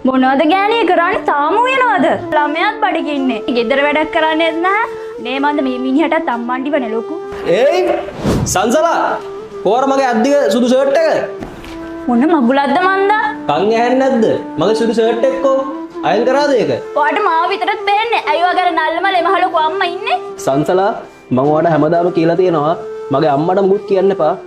මොනවද ගෑණිය කරන්නේ තාම උයනවද? ළමයාත් බඩගින්නේ. ගෙදර වැඩක් කරන්නේත් නැහැ. නේ මන්ද මේ මිනිහටත් අම්මන්ඩිවනේ ලොකු. ඒයි සංසලා කොහොර මගේ අද්දික සුදු ෂර්ට් එක. මොන මගුලක්ද මන්දා? කන් ඇහෙන්නේ නැද්ද? මගේ සුදු ෂර්ට් එක කො අයන් කරාද ඒක? ඔයාට මාව විතරත් බෑන්නේ. අයියෝ අගර නල්ලමල එමහ ලොකු අම්මා ඉන්නේ. සංසලා මම ඔයාලට හැමදාම කියලා තියෙනවා මගේ අම්මට මුකුත් කියන්න එපා.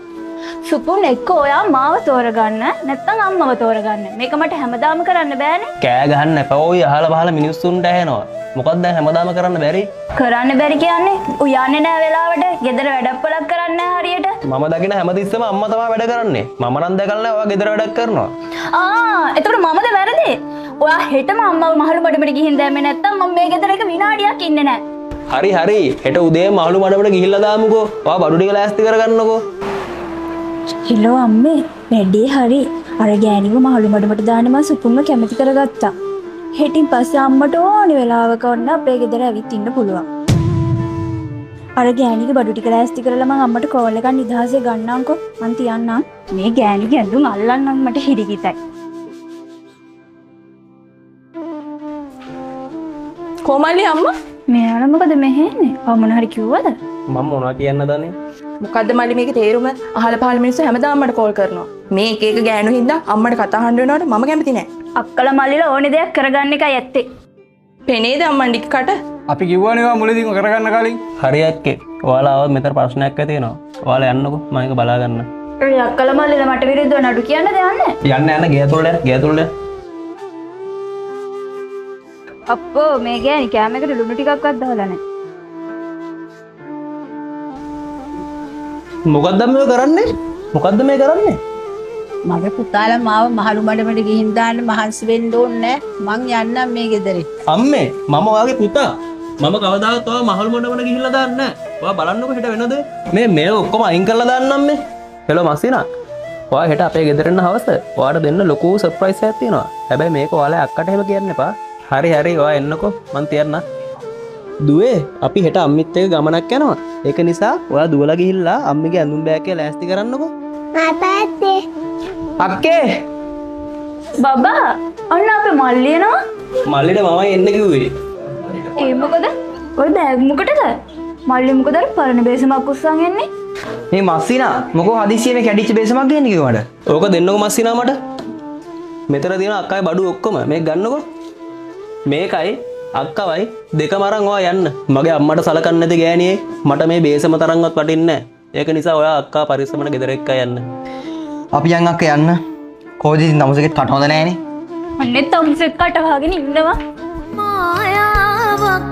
සුපුන් එක්ක ඔයා මාව තෝරගන්න නැත්නම් අම්මව තෝරගන්න. මේක මට හැමදාම කරන්න බෑනේ. කෑ ගහන්න එපා. ඔය අහලා බහලා මිනිස්සුන්ට ඇහෙනවා. මොකක්ද දැන් හැමදාම කරන්න බැරි? කරන්න බැරි කියන්නේ උයන්නේ නැහැ වෙලාවට. ගෙදර වැඩප්පලක් කරන්නේ නැහැ හරියට. මම දකින හැමතිස්සෙම අම්මා තමයි වැඩ කරන්නේ. මම නම් දැකලා නැහැ ඔයා ගෙදර වැඩක් කරනවා. එතකොට මමද වැරදි? ඔයා හෙටම අම්මව මහලු මඩමට ගිහින් දැම්මේ නැත්නම් මම මේ ගෙදර එක විනාඩියක් ඉන්නේ නැහැ. හරි හෙට උදේ මහලු මඩමට ගිහිල්ලා දාමුකෝ. ඔයා බඩු ටික ලෑස්ති කරගන්නකෝ. හිලෝ අම්මේ වැඩේ හරි. අර ගෑණිව මහලු මඩමට දාන්න මම සුපුන්ව කැමති කරගත්තා. හෙටින් පස්සේ අම්මට ඕනි වෙලාවක ඔන්න අපේ ගෙදර ඇවිත් ඉන්න පුළුවන්. අර ගෑණිගේ බඩු ටික ලෑස්ති කරලා මම අම්මට කෝල් එකක් නිදහසේ ගන්නම්කෝ. මං තියන්නම්. මේ ගෑණිගේ ඇඳුම් අල්ලන්නම් මට හිරිකිතයි. කොමල්ලි අම්මා මෙයාලා මොකද මෙහෙන්නේ? ආ මොන හරි කිව්වද? මම මොනවා කියන්න දන්නේ? මොකද්ද මල්ලි මේකේ තේරුම? අහල පහල මිනිස්සු හැමදාම මට කෝල් කරනවා. මේ එක එක ගෑනු හින්දා අම්මට කතා හඬ වෙනවට මම කැමති නෑ. අක්කලා මල්ලිලා ඕනේ දෙයක් කරගන්න එකයි ඇත්තේ. පෙනේද අම්මන්ඩික් කට? අපි කිව්වනේ වා මුලදීම කරගන්න කලින්. හරි ඇක්කේ. ඔයාලා ආවොත් මෙතන ප්‍රශ්නයක් ඇති වෙනවා. ඔයාලා යන්නකෝ මම ඒක බලා ගන්න. ඒ අක්කලා මල්ලිලා මට විරුද්ධව නඩු කියන්න දෙන්නේ. යන්න ගේ තුල්ල. අප්පෝ මේ ගෑණි කැමයකට ලුණු ටිකක්වත් දාලා නැහැ. මොකද්ද මේ කරන්නේ? මගේ පුතාලා මාව මහලු මඩමට ගිහින් දාන්න මහන්සි වෙන්න ඕනේ මං යන්නම් මේ ගෙදරින්. අම්මේ මම ඔයාගේ පුතා. මම කවදාවත් ඔයා මහලු මොඩමන ගිහිල්ලා දාන්නේ නැහැ. ඔයා බලන්නකෝ හෙට වෙනද? මේ ඔක්කොම අයින් කරලා දාන්නම් මේ. හෙලෝ මස්සිනා. ඔයා හෙට අපේ ගෙදර එන්න හවස. ඔයාට දෙන්න ලොකු සර්ප්‍රයිස් එකක් තියෙනවා. හැබැයි මේක ඔයාලා අක්කට එහෙම කියන්න එපා. හරි ඔයා එන්නකෝ මං තියන්න. දුවේ අපි හෙට අම්මිත් එක්ක ගමනක් යනවා. ඒක නිසා ඔයා දුවලා ගිහිල්ලා අම්මිගේ ඇඳුම් බෑග් එක ලෑස්ති කරන්නකෝ. මාතාත්තේ. අක්කේ. බබා අන්න අපේ මල්ලි එනවා. මල්ලිට මමයි එන්න කිව්වේ. ඒ මොකද? ඔය බෑග් මොකටද? මල්ලි මොකද අර පරණ බේසමක් උස්සන් එන්නේ? මේ මස්සිනා මොකෝ හදිස්සියේ මේ කැඩිච්ච බේසමක් ගේන්න කිව්වද? ඕක දෙන්නකෝ මස්සිනා මට. මෙතන තියෙන අක්කයි බඩු ඔක්කොම මේක ගන්නකෝ. මේකයි අක්කවයි දෙකම අරන් ඔයා යන්න. මගේ අම්මට සලකන්නේ නැති ගෑණියේ මට මේ බේසම තරම්වත් වටින්නේ නැහැ. ඒක නිසා ඔයා අක්කා පරිස්සමට ගෙදර එක්ක යන්න. අපි යන් අක්ක යන්න. කොහොමද ඉතින් තමුසෙකට කට හොඳ නැහනේ. අන්නේ තමුසෙක් කට වහගෙන ඉන්නවා. මායාවක්